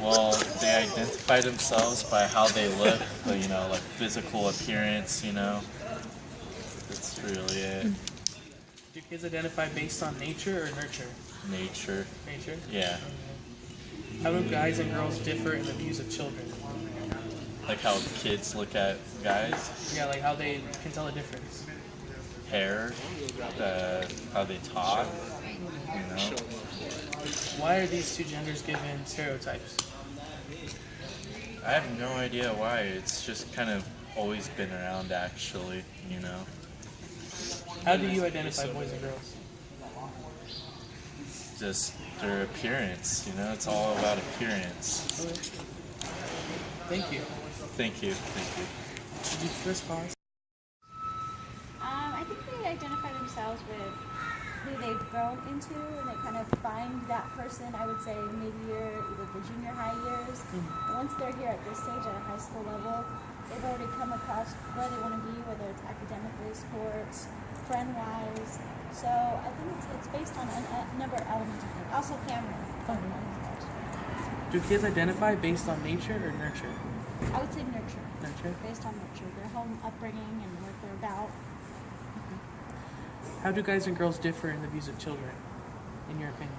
Well, they identify themselves by how they look, like physical appearance, That's really it. Do kids identify based on nature or nurture? Nature. Nature? Yeah. How do guys and girls differ in the views of children? Like how kids look at guys. Yeah, like how they can tell the difference. Hair. How they talk. Why are these two genders given stereotypes? I have no idea why. It's just kind of always been around, actually, How do you identify boys and girls? Just their appearance, It's all about appearance. Thank you. Thank you. Did you respond? I think they identify themselves with who they've grown into, and they kind of find that person, I would say, mid-year, either the junior high years. And once they're here at this stage at a high school level, they've already come across where they want to be, whether it's academically, sports, friend-wise. So I think it's based on a number of elements, I think. Also family. Do kids identify based on nature or nurture? I would say nurture. Nurture? Based on nurture. Their home upbringing and what they're about. How do guys and girls differ in the views of children, in your opinion?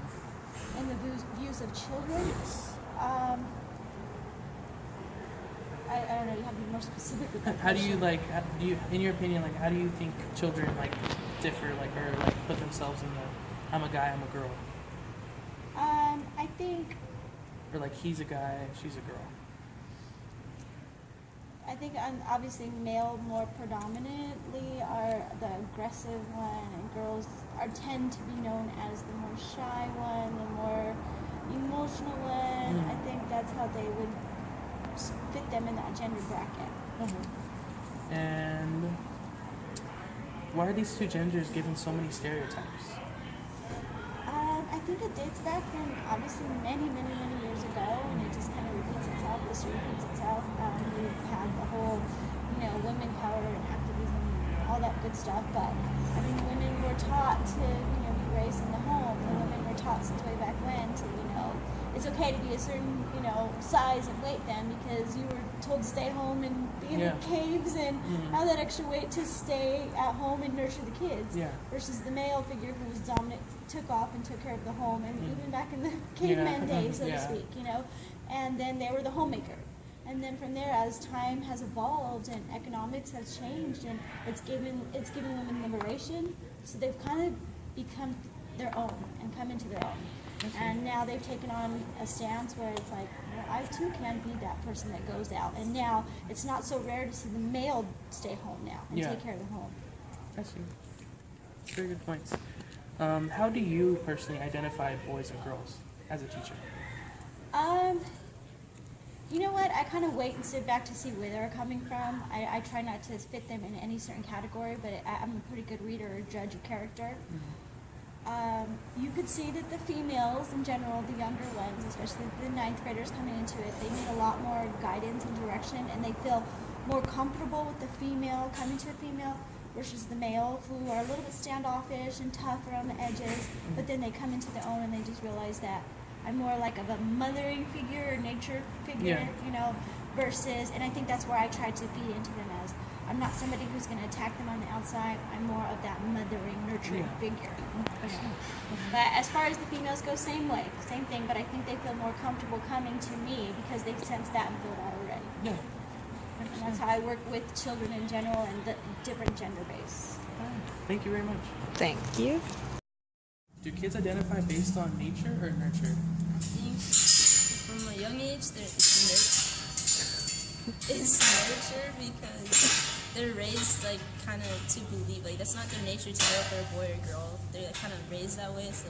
In the views of children? Yes. I don't know, you have to be more specific with that How do question. you, in your opinion, how do you think children, differ, or put themselves in the, I'm a guy, I'm a girl? I think, Or he's a guy, she's a girl. I think obviously male more predominantly are the aggressive one, and girls tend to be known as the more shy one, the more emotional one. I think that's how they would fit them in that gender bracket. And why are these two genders given so many stereotypes? I think it dates back from obviously many years ago, and it just kind of repeats itself. This repeats itself. We've had the whole, women power and activism, all that good stuff. But I mean, women were taught to, be raised in the home. And women were taught since way back when to, it's okay to be a certain, size and weight then, because you were told to stay home and be in the caves and have that extra weight to stay at home and nurture the kids. Yeah. Versus the male figure who was dominant, took off and took care of the home, and even back in the caveman days, so to speak, and then they were the homemaker. And then from there, as time has evolved and economics has changed, and it's given women liberation, so they've kind of become their own and come into their own. And now they've taken on a stance where it's like, I too can be that person that goes out. And now it's not so rare to see the male stay home now and take care of the home. I see. Very good points. How do you personally identify boys and girls as a teacher? You know what? I kind of wait and sit back to see where they're coming from. I try not to fit them in any certain category, but I'm a pretty good reader or judge of character. You could see that the females in general, the younger ones, especially the 9th graders coming into it, they need a lot more guidance and direction, and they feel more comfortable with the female, coming to a female, versus the male, who are a little bit standoffish and tough around the edges, but then they come into their own and they just realize that I'm more like of a mothering figure or nature figure, versus, and I think that's where I try to feed into them as, I'm not somebody who's going to attack them on the outside. I'm more of that mothering, nurturing figure. But as far as the females go, same way, same thing. But I think they feel more comfortable coming to me because they've sensed that and feel that already. Yeah. And that's how I work with children in general and the different gender base. Thank you very much. Thank you. Do kids identify based on nature or nurture? I think from a young age, it's nurture because they're raised kind of to believe that's not their nature to know if they're a boy or a girl. They're kind of raised that way. So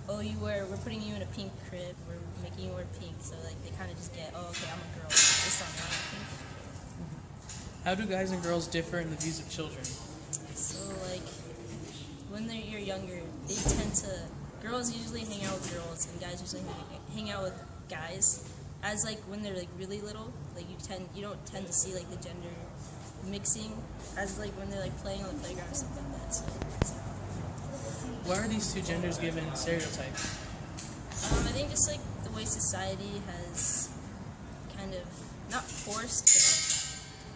we're putting you in a pink crib, we're making you wear pink. So they kind of just get, okay, I'm a girl. It's not pink. How do guys and girls differ in the views of children? So when you're younger, they tend to, girls usually hang out with girls and guys usually hang out with guys. As when they're really little, you don't tend to see the gender mixing as when they're playing on the playground or something like that. So. Why are these two genders given stereotypes? I think just the way society has kind of not forced,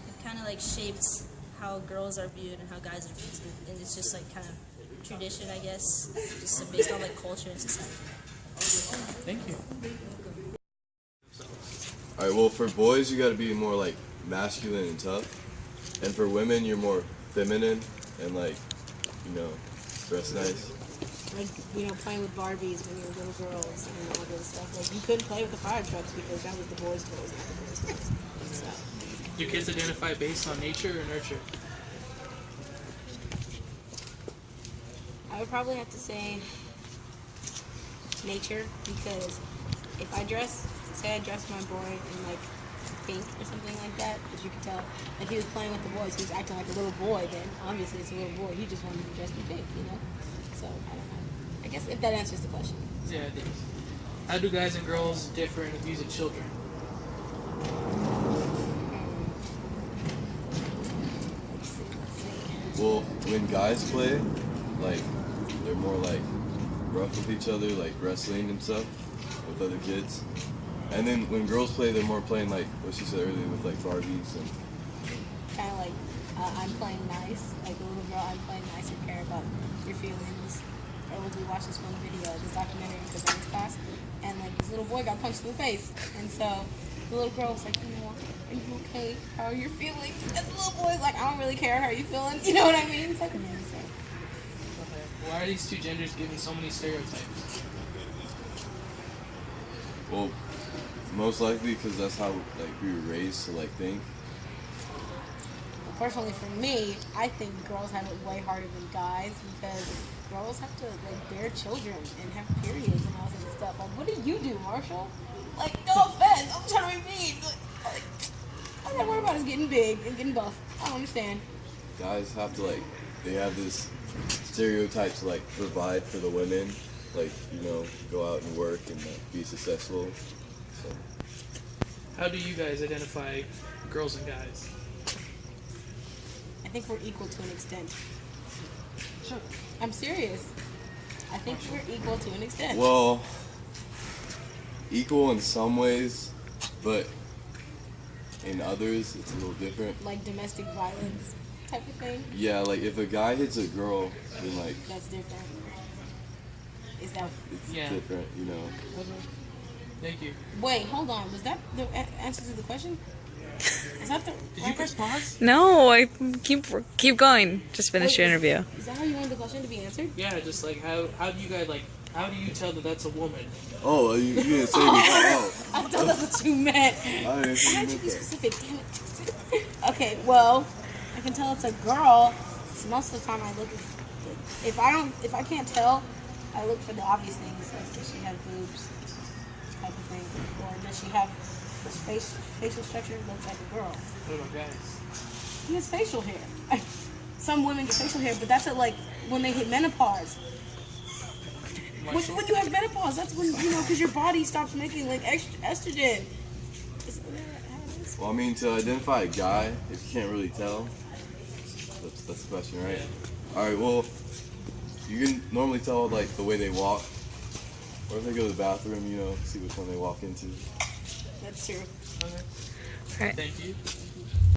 but it kind of like shaped how girls are viewed and how guys are viewed, and it's just like kind of tradition, I guess, just based on like culture and society. Thank you. All right. Well, for boys, you got to be more like masculine and tough, and for women, you're more feminine and like, dress nice. Like, playing with Barbies when you were little girls and all this stuff. Like, you couldn't play with the fire trucks because that was the boys' toys, not the girls' toys. So, Do kids identify based on nature or nurture? I would probably have to say nature, because if I say I dress my boy in like pink or something like that, as you can tell, like he was playing with the boys, he was acting like a little boy, then obviously it's a little boy, he just wanted to be dressed in pink, So, I don't know. I guess if that answers the question. Yeah, it is. How do guys and girls differ in the views of children? Let's see. Well, when guys play, like, they're more like rough with each other, like wrestling and stuff with other kids. And then when girls play, they're more playing like what she said earlier with like Barbies and. Kind of like, I'm playing nice, like a little girl, I'm playing nice and care about your feelings. Or we watched this one video, this documentary in the dance class, and like this little boy got punched in the face, and so the little girl was like, are you okay? How are your feelings? And the little boy's like, I don't really care. How are you feeling? You know what I mean? It's like amazing. Okay. Why are these two genders given so many stereotypes? Well, most likely because that's how like we were raised to like think. Personally, for me, I think girls have it way harder than guys because girls have to like bear children and have periods and all that stuff. Like, what do you do, Marshall? Like, no offense, I'm trying to be mean. Like, all I worry about is getting big and getting buff. I don't understand. Guys have to like, they have this stereotype to like provide for the women, like go out and work and be successful. So. How do you guys identify girls and guys? I think we're equal to an extent. Sure. I'm serious. I think we're equal to an extent. Well, equal in some ways, but in others it's a little different. Like domestic violence type of thing. Yeah, like if a guy hits a girl, then like That's different. Is that? it's Yeah. different, Thank you. Wait, hold on. Was that the answer to the question? Is that the? Did you press pause? No, I keep going. Just finish your interview. Is that how you wanted the question to be answered? Yeah, just like how do you guys how do you tell that that's a woman? Oh, you didn't say me. Oh, I thought that's what you meant. I didn't think you Why'd you meant be that. specific? Damn it. Okay, well, I can tell it's a girl. So most of the time, I look. If I can't tell, I look for the obvious things. Like, does she have boobs? Type of thing. Or does she have this facial structure looks like a girl? What about guys? He has facial hair. Some women get facial hair, but that's at like when they hit menopause. When you have menopause, that's when because your body stops making like estrogen. Isn't that how it is? Well, I mean, to identify a guy, if you can't really tell, that's the question, right? All right. Well, you can normally tell like the way they walk, or if they go to the bathroom, see which one they walk into. That's true. Okay. Right. Thank you.